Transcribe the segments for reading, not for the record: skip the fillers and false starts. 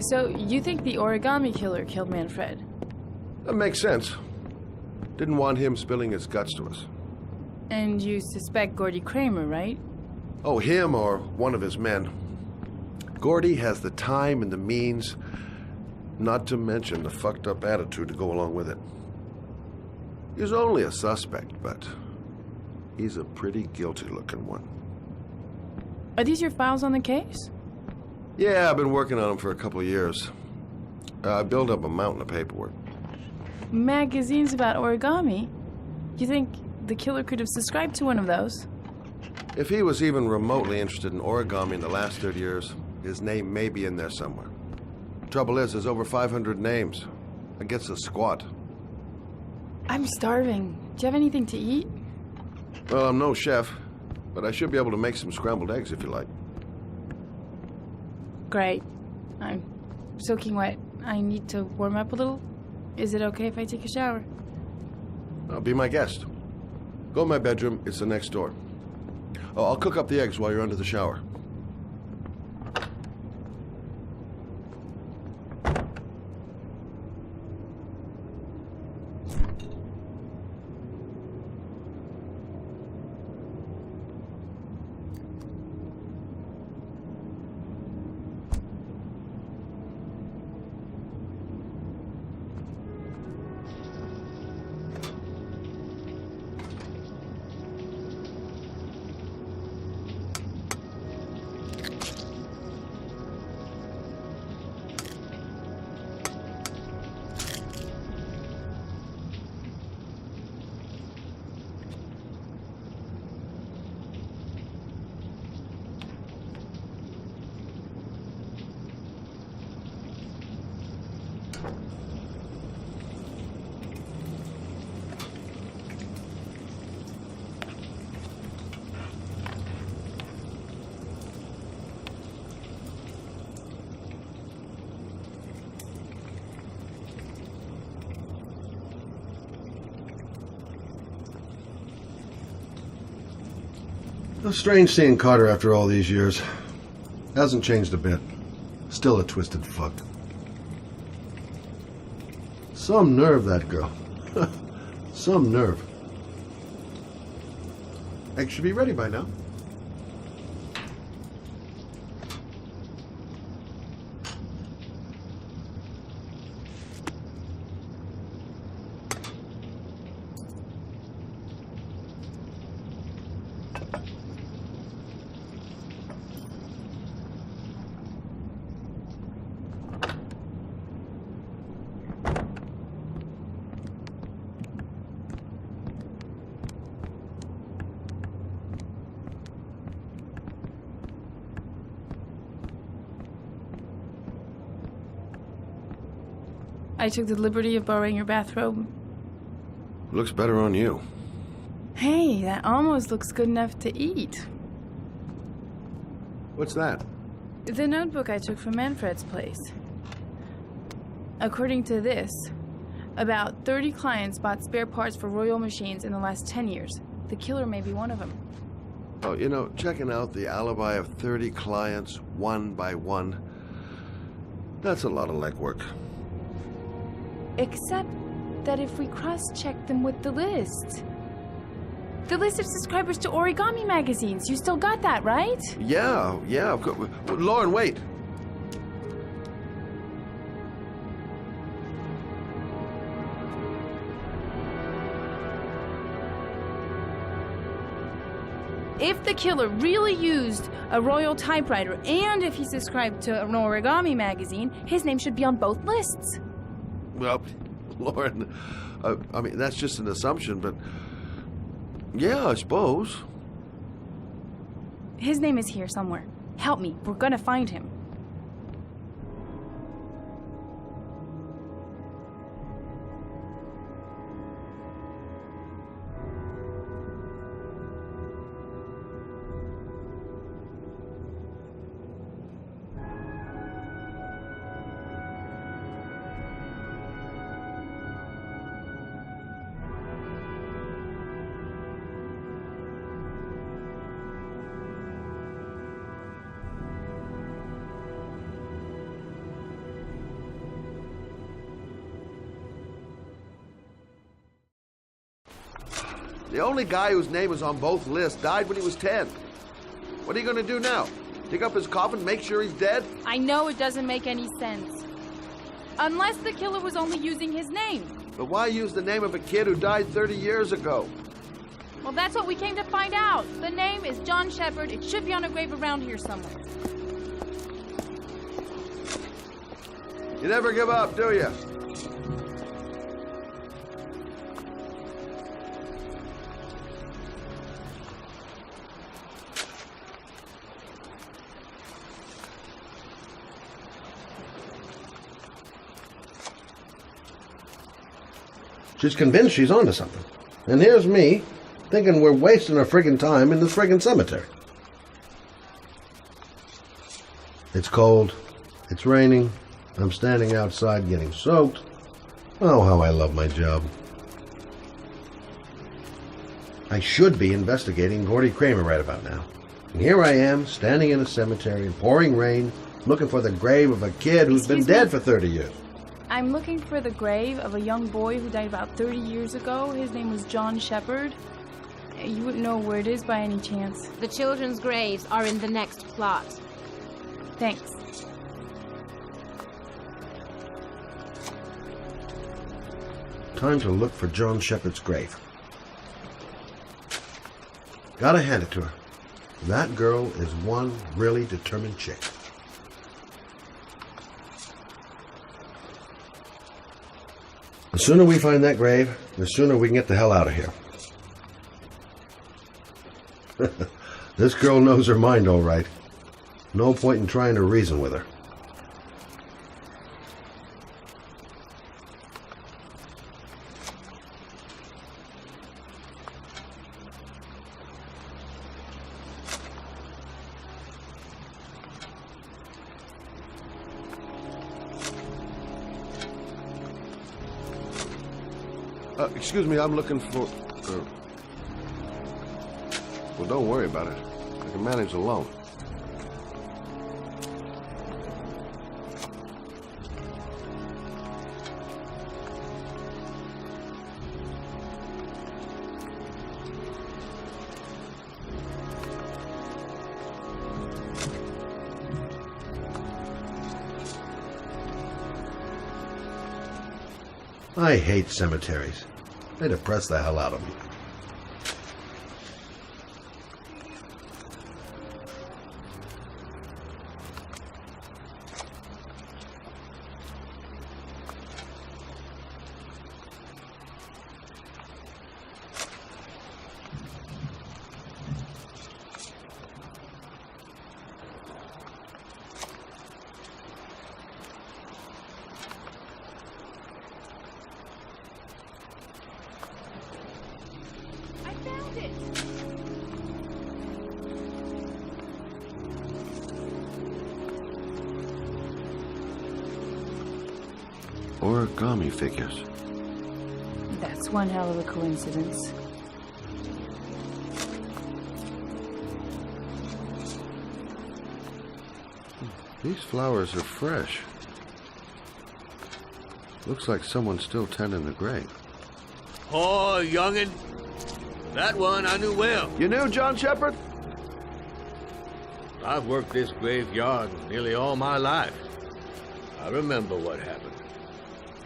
So, you think the origami killer killed Manfred? That makes sense. Didn't want him spilling his guts to us. And you suspect Gordy Kramer, right? Oh, him or one of his men. Gordy has the time and the means, not to mention the fucked up attitude to go along with it. He's only a suspect, but he's a pretty guilty looking one. Are these your files on the case? Yeah, I've been working on him for a couple of years. I built up a mountain of paperwork. Magazines about origami? You think the killer could have subscribed to one of those? If he was even remotely interested in origami in the last 30 years, his name may be in there somewhere. Trouble is, there's over 500 names. That gets a squat. I'm starving. Do you have anything to eat? Well, I'm no chef, but I should be able to make some scrambled eggs if you like. Great. I'm soaking wet. I need to warm up a little. Is it okay if I take a shower? Be my guest. Go in my bedroom. It's the next door. Oh, I'll cook up the eggs while you're under the shower. It's strange seeing Carter after all these years. Hasn't changed a bit. Still a twisted fuck. Some nerve, that girl. Some nerve. Eggs should be ready by now. I took the liberty of borrowing your bathrobe. Looks better on you. Hey, that almost looks good enough to eat. What's that? The notebook I took from Manfred's place. According to this, about 30 clients bought spare parts for Royal machines in the last 10 years. The killer may be one of them. Oh, you know, checking out the alibi of 30 clients, one by one, that's a lot of legwork. Except that if we cross-check them with the list. The list of subscribers to origami magazines. You still got that, right? Yeah, of course. Lauren, wait. If the killer really used a Royal typewriter and if he subscribed to an origami magazine, his name should be on both lists. Well, Lauren, I mean, that's just an assumption, but yeah, I suppose. His name is here somewhere. Help me. We're gonna find him. The only guy whose name is on both lists died when he was 10. What are you going to do now? Dig up his coffin, make sure he's dead? I know it doesn't make any sense. Unless the killer was only using his name. But why use the name of a kid who died 30 years ago? Well, that's what we came to find out. The name is John Shepard. It should be on a grave around here somewhere. You never give up, do you? She's convinced she's onto something. And here's me, thinking we're wasting our friggin' time in the friggin' cemetery. It's cold. It's raining. I'm standing outside getting soaked. Oh, how I love my job. I should be investigating Gordy Kramer right about now. And here I am, standing in a cemetery in pouring rain, looking for the grave of a kid who's been dead for 30 years. I'm looking for the grave of a young boy who died about 30 years ago. His name was John Shepard. You wouldn't know where it is by any chance. The children's graves are in the next plot. Thanks. Time to look for John Shepard's grave. Gotta hand it to her. That girl is one really determined chick. The sooner we find that grave, the sooner we can get the hell out of here. This girl knows her mind all right. No point in trying to reason with her. Excuse me, I'm looking for... Well, don't worry about it. I can manage alone. I hate cemeteries. They depress the hell out of me. Origami figures. That's one hell of a coincidence. These flowers are fresh. Looks like someone's still tending the grave. Oh, youngin'. That one I knew well. You knew John Shepard? I've worked this graveyard nearly all my life. I remember what happened.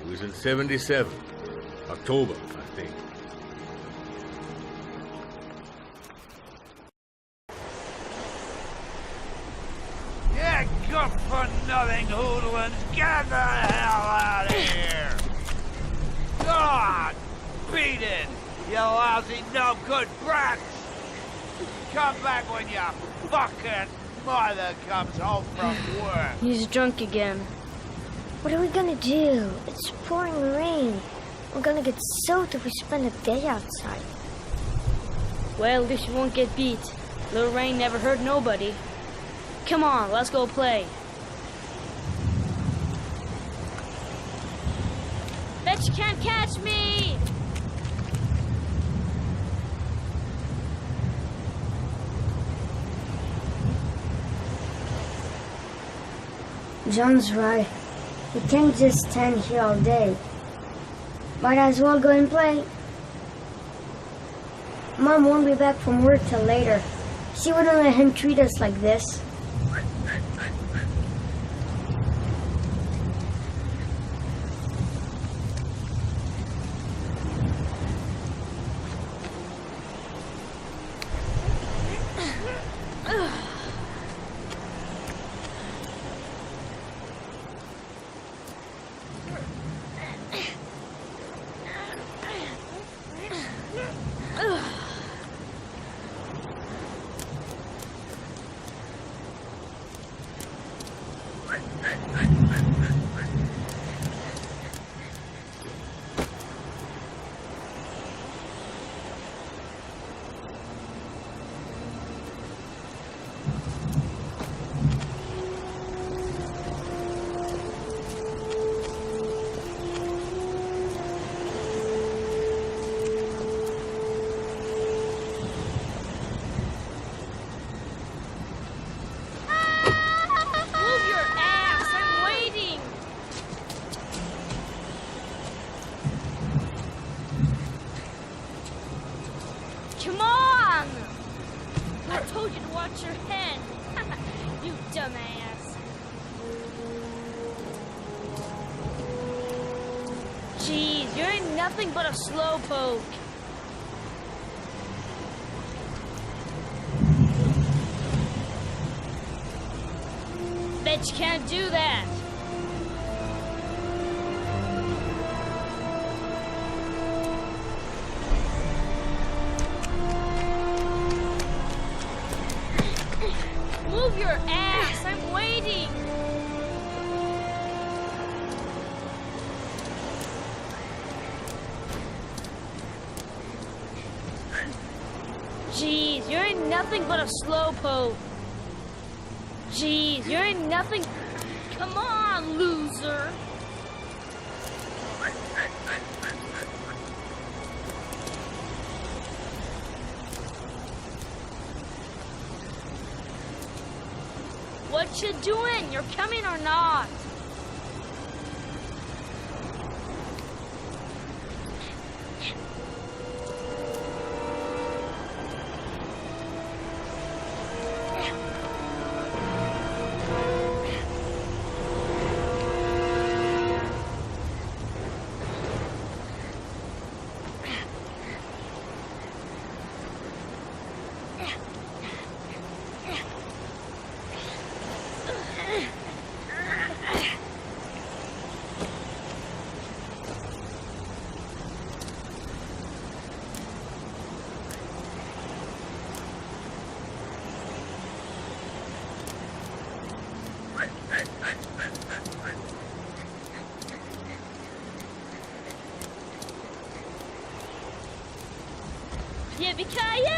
It was in 77. October, I think. You good-for-nothing hoodlums, get the hell out of here! God, beat it, you lousy, no-good brats! Come back when your fucking mother comes home from work. He's drunk again. What are we gonna do? It's pouring rain. We're gonna get soaked if we spend a day outside. Well, at least you won't get beat. Little rain never hurt nobody. Come on, let's go play. Bet you can't catch me! John's right. We can't just stand here all day. Might as well go and play. Mom won't be back from work till later. She wouldn't let him treat us like this. Move your ass! I'm waiting! Come on! I told you to watch your head. You dumbass. Jeez, you're ain't nothing but a slowpoke. Bet you can't do that. Move your ass! I'm waiting! Jeez, you ain't nothing but a slowpoke. Jeez, you ain't nothing. Come on, loser. What you doing? You're coming or not? Yippee-ki-yay!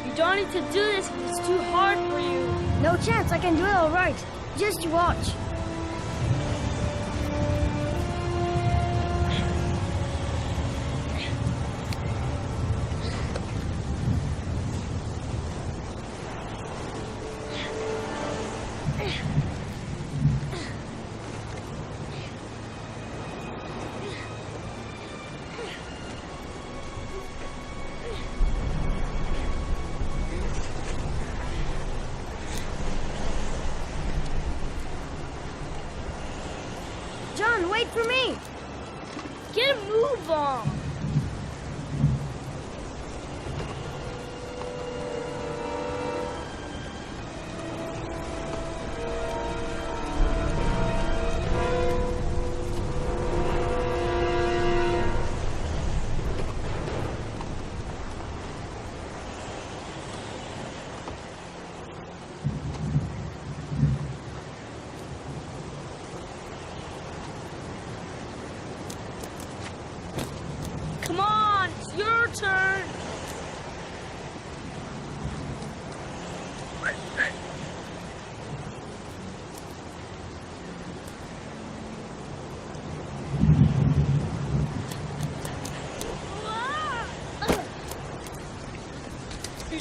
You don't need to do this if it's too hard for you. No chance, I can do it all right. Just watch. John, wait for me! Get a move on! Come on, it's your turn. You're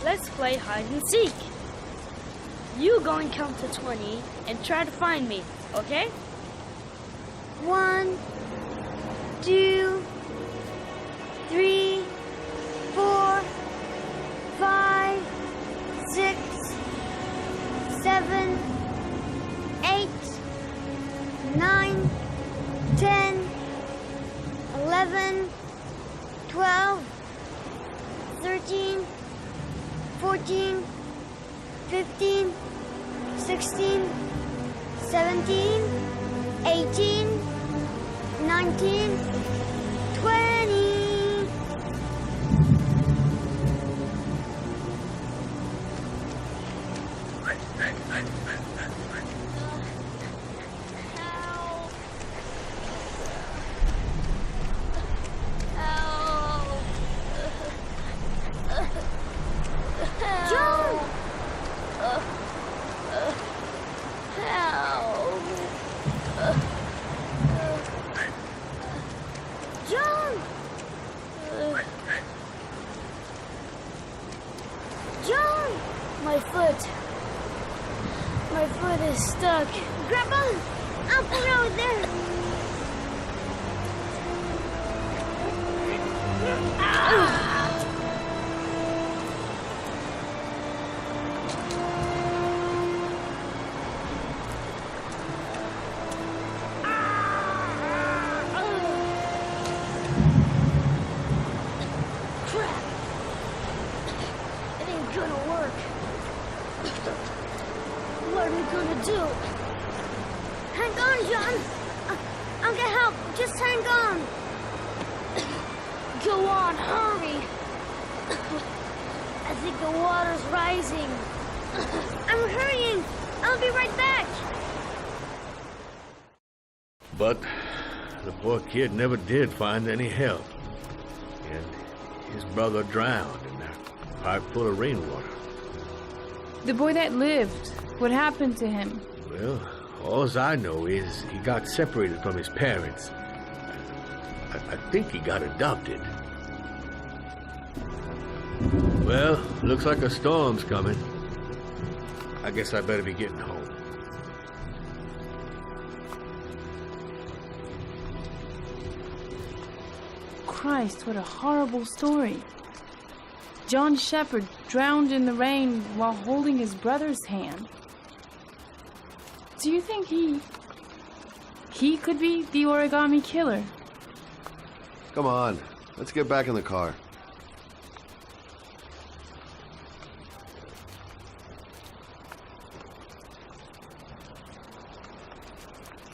Let's play hide and seek. You go and count to 20 and try to find me, okay? 1, 2, 3, 4, 5, 6, 7, 8, 9, 10, 11, 12, 13, 14, 15, 16, 17, 18, 19, 20. My foot is stuck. Grandpa, up the road there. Crap! It ain't gonna work. What are we gonna do? Hang on, John. I'll get help. Just hang on. Go on, hurry! I think the water's rising. I'm hurrying. I'll be right back. But the poor kid never did find any help. And his brother drowned in that pipe full of rainwater. The boy that lived, what happened to him? Well, all I know is he got separated from his parents. I think he got adopted. Well, looks like a storm's coming. I guess I better be getting home. Christ, what a horrible story. John Shepherd drowned in the rain while holding his brother's hand. Do you think he could be the origami killer? Come on, let's get back in the car.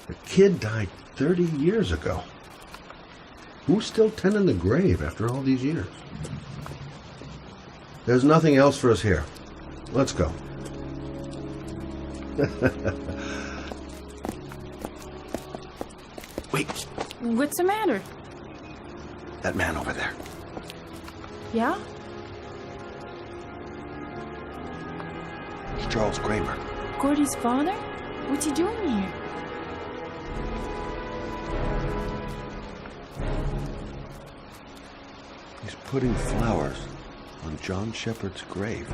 The kid died 30 years ago. Who's still tending the grave after all these years? There's nothing else for us here. Let's go. Wait, What's the matter? that man over there. Yeah? It's Charles Kramer. Gordy's father? What's he doing here? He's putting flowers on John Shepherd's grave.